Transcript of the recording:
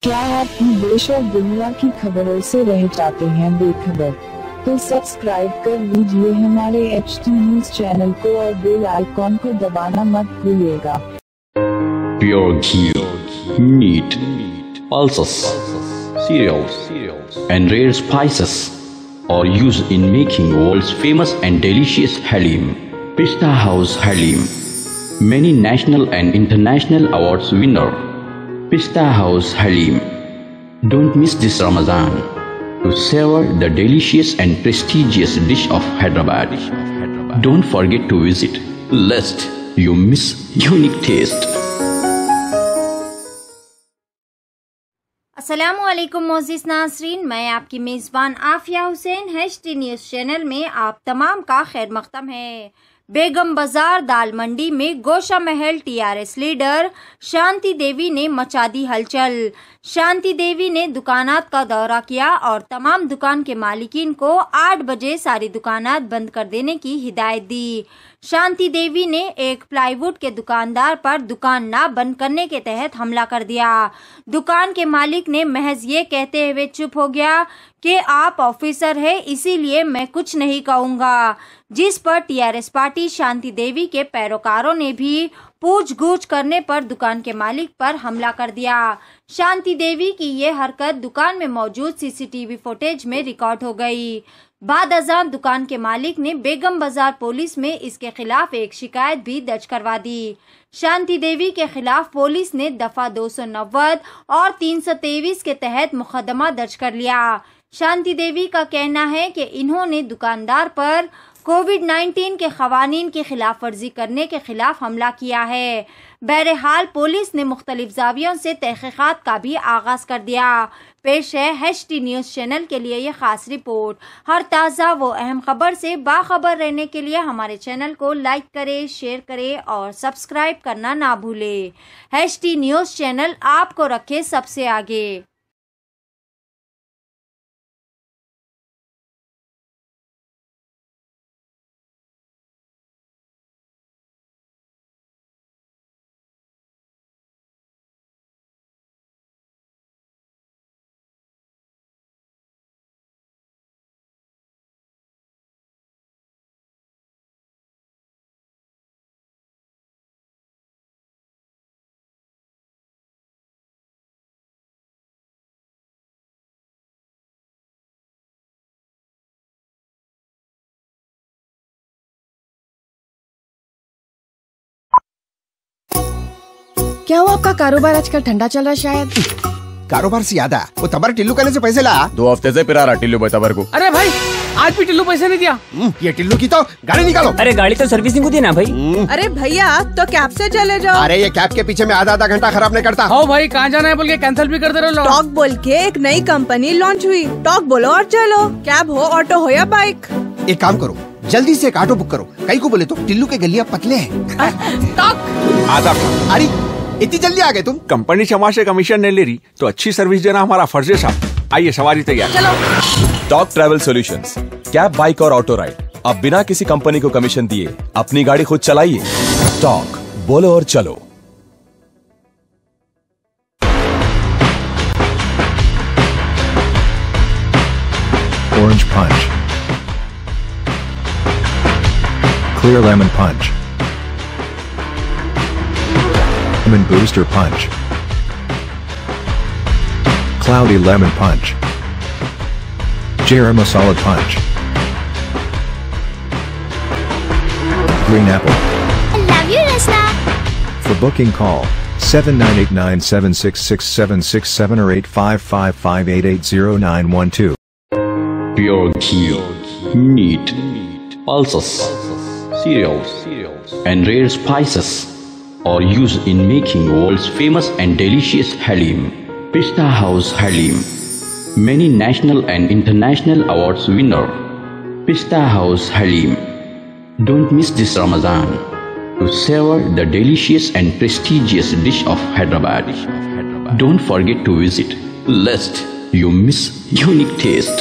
क्या आप भी देश और दुनिया की खबरों से रह जाते हैं बेखबर? तो सब्सक्राइब कर लीजिए हमारे HT न्यूज चैनल को और बेल आइकॉन को दबाना मत भूलिएगा। Pure ghee, meat, pulses, cereals, and rare spices are used in making world's famous and delicious halim. Pista House Halim, many national and international awards winner. Pista House Halim. Don't miss this Ramadan to savor the delicious and prestigious dish of Hyderabad. Don't forget to visit, lest you miss unique taste. अस्सलामुअलैकुम मोअज़्ज़िज़ नाज़रीन, मैं आपकी मेज़बान Afiya Hussain HT news channel में आप तमाम का खैर मक़दम है। बेगम बाजार दाल मंडी में गोशा महल TRS लीडर शांति देवी ने मचा दी हलचल। शांति देवी ने दुकानात का दौरा किया और तमाम दुकान के मालिकीन को 8 बजे सारी दुकानात बंद कर देने की हिदायत दी। शांति देवी ने एक प्लाईवुड के दुकानदार पर दुकान ना बंद करने के तहत हमला कर दिया। दुकान के मालिक ने महज ये कहते हुए चुप हो गया कि आप ऑफिसर है, इसीलिए मैं कुछ नहीं कहूँगा, जिस पर TRS पार्टी शांति देवी के पैरोकारों ने भी पूछ-गूछ करने पर दुकान के मालिक पर हमला कर दिया। शांति देवी की ये हरकत दुकान में मौजूद CCTV फुटेज में रिकॉर्ड हो गई। बाद अज़ान दुकान के मालिक ने बेगम बाजार पुलिस में इसके खिलाफ एक शिकायत भी दर्ज करवा दी। शांति देवी के खिलाफ पुलिस ने दफा 290 और 323 के तहत मुकदमा दर्ज कर लिया। शांति देवी का कहना है कि इन्होंने दुकानदार पर कोविड-19 के क़वानीन की खिलाफ वर्जी करने के खिलाफ हमला किया है। बहरहाल पुलिस ने मुख्तलिफ ज़ावियों से तहक़ीक़ात का भी आगाज़ कर दिया। पेश है HT न्यूज़ चैनल के लिए ये खास रिपोर्ट। हर ताज़ा व अहम खबर से बाखबर रहने के लिए हमारे चैनल को लाइक करें, शेयर करें और सब्सक्राइब करना ना भूलें। HT न्यूज़ चैनल आपको रखे सबसे आगे। क्या हुआ, आपका कारोबार आजकल ठंडा चल रहा है शायद? कारोबार से याद आया, वो तबर टिल्लू कहने से पैसे ला। 2 हफ्ते से पिरा रहा टिल्लू भाई तबर को। अरे भाई, आज भी टिल्लू पैसे नहीं दिया। ये टिल्लू की तो गाड़ी निकालो। अरे गाड़ी तो सर्विसिंग को दी ना भाई। अरे भैया, तो कैब से चले जाओ। अरे ये कैब के पीछे में आधा घंटा खराब नहीं करता। हो भाई, कहाँ जाना है बोल के कैंसिल भी कर दे रहे हो। टॉक बोल के एक नई कंपनी लॉन्च हुई। टॉक बोलो और चलो, कैब हो, ऑटो हो या बाइक। एक काम करो, जल्दी से एक ऑटो बुक करो। कई को बोले तो टिल्लू के गलियां पतले हैं। आधा अरे इतनी जल्दी आ गए तुम? कंपनी क्षमा से कमीशन नहीं ले रही तो अच्छी सर्विस देना हमारा फर्ज है साहब। आइए, सवारी तैयार। चलो। Talk travel solutions, cab, bike और ऑटो राइड, अब बिना किसी कंपनी को कमीशन दिए अपनी गाड़ी खुद चलाइए। टॉक, बोलो और चलो। Orange Punch, Clear Lemon Punch, Lemon Booster Punch, Cloudy Lemon Punch, Jera Masala Punch, Green Apple. I love you, Rasna. For booking call 7989766767 or 8555880912. Pure ghee, meat, pulses, cereals, and rare spices are used in making world's famous and delicious halim. Pista House Halim, many national and international awards winner. Pista House Halim. Don't miss this Ramadan to savor the delicious and prestigious dish of Hyderabad. Don't forget to visit, lest you miss unique taste.